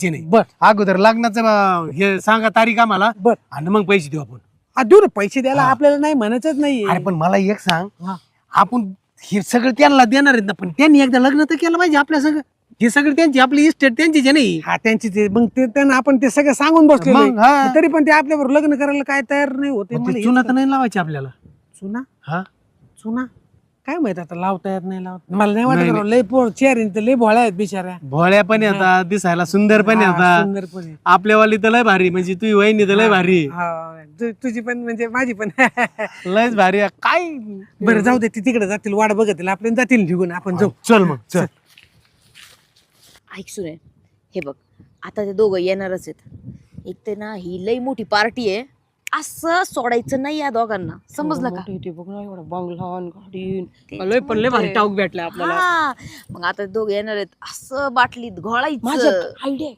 नाही बर अगोदर लग्नाचं हे सांगा तारीख आम्हाला बर आणि मग पैसे देऊ आपण. देऊ ना पैसे द्यायला आपल्याला नाही म्हणायचंच नाही. अरे पण मला एक सांग, आपण हे सगळं त्यांना देणार आहेत ना, पण त्यांनी एकदा लग्न तर केलं पाहिजे आपल्या सगळं. हे सगळं त्यांची, आपली इस्टेट त्यांचीच आहे नाही. हा त्यांची ते मग ते त्यांना आपण ते सगळं सांगून बसलो मग, हा. तरी पण ते आपल्याबरोबर लग्न करायला काय तयार नाही होते. मग ते चुना तर नाही लावायची आपल्याला. चुना हा चुना काय माहित आता लावता येत नाही लावत मला नाही वाटत नाही, राव, लय चेहरे तर लय भोळ्या आहेत बिचाऱ्या. भोळ्या पण येतात, दिसायला सुंदर पण येतात. सुंदरपणे आपल्यावाली तर लय भारी, म्हणजे तुझी वहिनी तर लय भारी, तुझी पण म्हणजे माझी पण. लयच भारी आहे. काय बरं जाऊ दे, ती तिकडे जातील वाट बघतील आपल्याला जातील निघून आपण जाऊ. चल मग चल. ऐक सुने, हे बघ आता ते दोघं येणारच आहेत. एक तर ना ही लई मोठी पार्टी आहे, असं सोडायचं नाही या दोघांना, समजलं का? लय पण लय भारी टाऊक भेटला आपल्याला. हा, मग आता दोघं येणार आहेत, असं बाटलीत घोळायचं. आयडिया